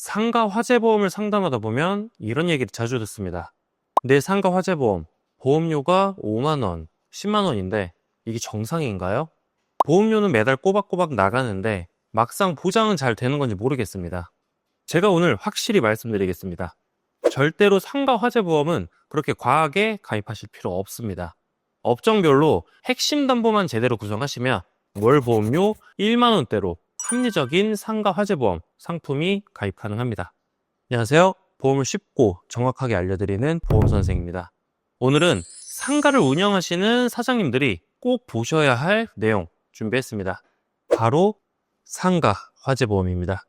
상가 화재보험을 상담하다 보면 이런 얘기를 자주 듣습니다. 내 상가 화재보험, 보험료가 5만원, 10만원인데 이게 정상인가요? 보험료는 매달 꼬박꼬박 나가는데 막상 보장은 잘 되는 건지 모르겠습니다. 제가 오늘 확실히 말씀드리겠습니다. 절대로 상가 화재보험은 그렇게 과하게 가입하실 필요 없습니다. 업종별로 핵심 담보만 제대로 구성하시면 월 보험료 1만원대로 합리적인 상가 화재보험 상품이 가입 가능합니다. 안녕하세요. 보험을 쉽고 정확하게 알려드리는 보험선생입니다. 오늘은 상가를 운영하시는 사장님들이 꼭 보셔야 할 내용 준비했습니다. 바로 상가 화재보험입니다.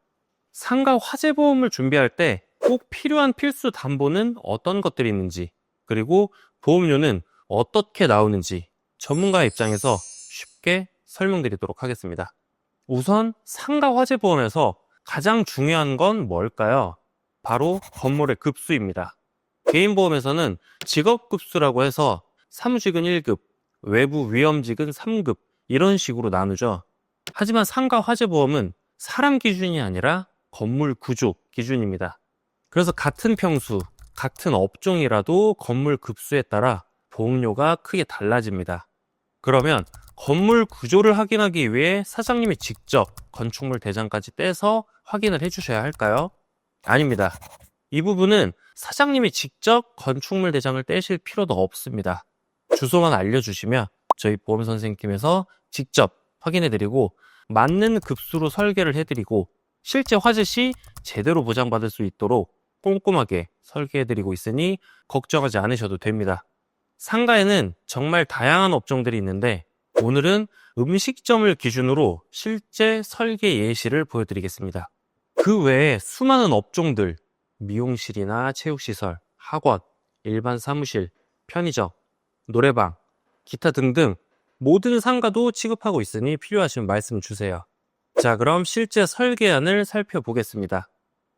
상가 화재보험을 준비할 때 꼭 필요한 필수 담보는 어떤 것들이 있는지, 그리고 보험료는 어떻게 나오는지 전문가의 입장에서 쉽게 설명드리도록 하겠습니다. 우선 상가 화재보험에서 가장 중요한 건 뭘까요? 바로 건물의 급수입니다. 개인보험에서는 직업급수라고 해서 사무직은 1급, 외부 위험직은 3급 이런 식으로 나누죠. 하지만 상가 화재보험은 사람 기준이 아니라 건물 구조 기준입니다. 그래서 같은 평수, 같은 업종이라도 건물 급수에 따라 보험료가 크게 달라집니다. 그러면 건물 구조를 확인하기 위해 사장님이 직접 건축물 대장까지 떼서 확인을 해주셔야 할까요? 아닙니다. 이 부분은 사장님이 직접 건축물 대장을 떼실 필요도 없습니다. 주소만 알려주시면 저희 보험선생님께서 직접 확인해드리고 맞는 급수로 설계를 해드리고 실제 화재 시 제대로 보장받을 수 있도록 꼼꼼하게 설계해드리고 있으니 걱정하지 않으셔도 됩니다. 상가에는 정말 다양한 업종들이 있는데 오늘은 음식점을 기준으로 실제 설계 예시를 보여드리겠습니다. 그 외에 수많은 업종들, 미용실이나 체육시설, 학원, 일반 사무실, 편의점, 노래방, 기타 등등 모든 상가도 취급하고 있으니 필요하시면 말씀 주세요. 자, 그럼 실제 설계안을 살펴보겠습니다.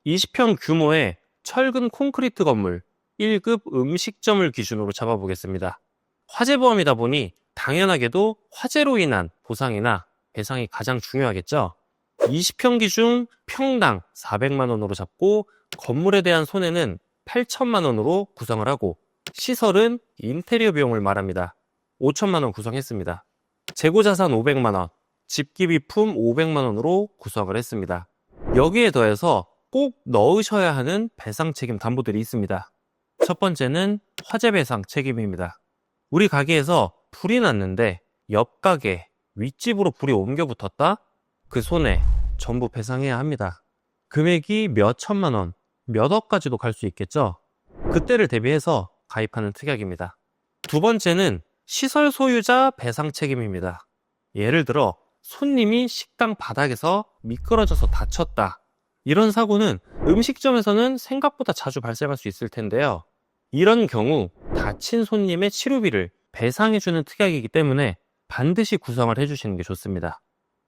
20평 규모의 철근 콘크리트 건물 1급 음식점을 기준으로 잡아보겠습니다. 화재보험이다 보니 당연하게도 화재로 인한 보상이나 배상이 가장 중요하겠죠. 20평 기준 평당 400만 원으로 잡고 건물에 대한 손해는 8천만 원으로 구성을 하고 시설은 인테리어 비용을 말합니다. 5천만 원 구성했습니다. 재고자산 500만 원, 집기비품 500만 원으로 구성을 했습니다. 여기에 더해서 꼭 넣으셔야 하는 배상 책임 담보들이 있습니다. 첫 번째는 화재 배상 책임입니다. 우리 가게에서 불이 났는데 옆 가게, 윗집으로 불이 옮겨 붙었다? 그 손해 전부 배상해야 합니다. 금액이 몇 천만 원, 몇 억까지도 갈 수 있겠죠? 그때를 대비해서 가입하는 특약입니다. 두 번째는 시설 소유자 배상 책임입니다. 예를 들어 손님이 식당 바닥에서 미끄러져서 다쳤다. 이런 사고는 음식점에서는 생각보다 자주 발생할 수 있을 텐데요. 이런 경우 다친 손님의 치료비를 배상해주는 특약이기 때문에 반드시 구성을 해주시는 게 좋습니다.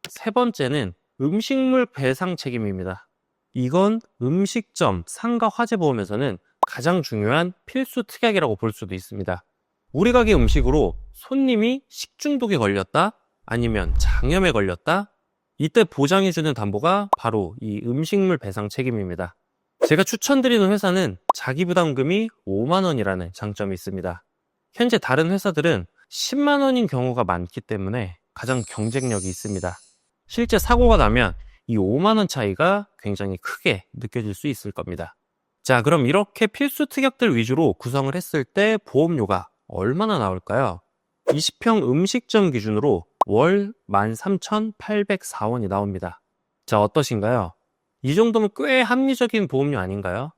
세 번째는 음식물 배상 책임입니다. 이건 음식점 상가 화재보험에서는 가장 중요한 필수 특약이라고 볼 수도 있습니다. 우리 가게 음식으로 손님이 식중독에 걸렸다? 아니면 장염에 걸렸다? 이때 보장해주는 담보가 바로 이 음식물 배상 책임입니다. 제가 추천드리는 회사는 자기부담금이 5만 원이라는 장점이 있습니다. 현재 다른 회사들은 10만 원인 경우가 많기 때문에 가장 경쟁력이 있습니다. 실제 사고가 나면 이 5만 원 차이가 굉장히 크게 느껴질 수 있을 겁니다. 자, 그럼 이렇게 필수 특약들 위주로 구성을 했을 때 보험료가 얼마나 나올까요? 20평 음식점 기준으로 월 13,804원이 나옵니다. 자, 어떠신가요? 이 정도면 꽤 합리적인 보험료 아닌가요?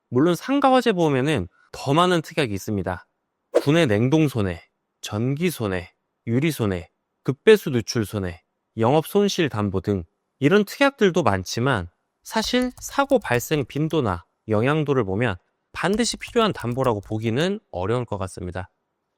물론 상가 화재 보험에는 더 많은 특약이 있습니다. 분해 냉동 손해, 전기 손해, 유리 손해, 급배수 누출 손해, 영업 손실 담보 등 이런 특약들도 많지만 사실 사고 발생 빈도나 영향도를 보면 반드시 필요한 담보라고 보기는 어려울 것 같습니다.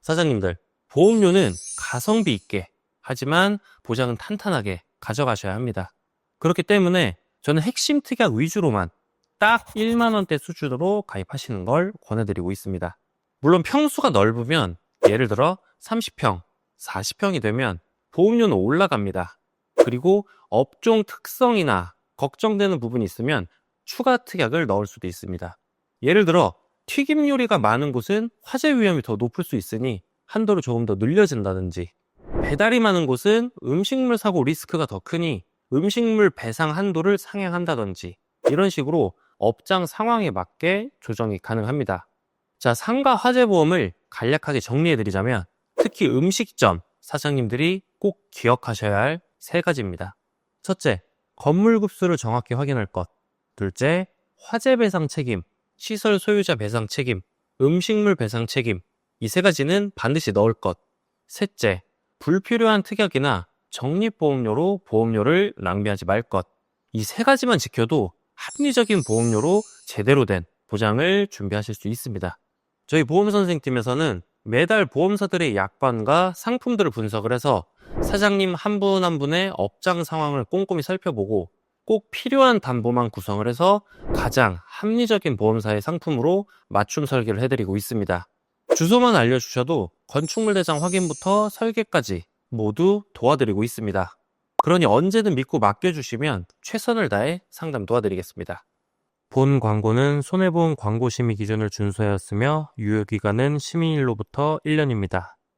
사장님들, 보험료는 가성비 있게 하지만 보장은 탄탄하게 가져가셔야 합니다. 그렇기 때문에 저는 핵심 특약 위주로만 딱 1만 원대 수준으로 가입하시는 걸 권해드리고 있습니다. 물론 평수가 넓으면 예를 들어 30평, 40평이 되면 보험료는 올라갑니다. 그리고 업종 특성이나 걱정되는 부분이 있으면 추가 특약을 넣을 수도 있습니다. 예를 들어 튀김 요리가 많은 곳은 화재 위험이 더 높을 수 있으니 한도를 조금 더 늘려준다든지, 배달이 많은 곳은 음식물 사고 리스크가 더 크니 음식물 배상 한도를 상향한다든지, 이런 식으로 업장 상황에 맞게 조정이 가능합니다. 자, 상가 화재보험을 간략하게 정리해드리자면 특히 음식점 사장님들이 꼭 기억하셔야 할 3가지입니다. 첫째, 건물 급수를 정확히 확인할 것. 둘째, 화재 배상 책임, 시설 소유자 배상 책임, 음식물 배상 책임, 이 3가지는 반드시 넣을 것. 셋째, 불필요한 특약이나 적립보험료로 보험료를 낭비하지 말 것. 이 3가지만 지켜도 합리적인 보험료로 제대로 된 보장을 준비하실 수 있습니다. 저희 보험선생팀에서는 매달 보험사들의 약관과 상품들을 분석을 해서 사장님 한 분 한 분의 업장 상황을 꼼꼼히 살펴보고 꼭 필요한 담보만 구성을 해서 가장 합리적인 보험사의 상품으로 맞춤 설계를 해드리고 있습니다. 주소만 알려주셔도 건축물 대장 확인부터 설계까지 모두 도와드리고 있습니다. 그러니 언제든 믿고 맡겨주시면 최선을 다해 상담 도와드리겠습니다. 본 광고는 손해보험 광고 심의 기준을 준수하였으며 유효기간은 심의일로부터 1년입니다.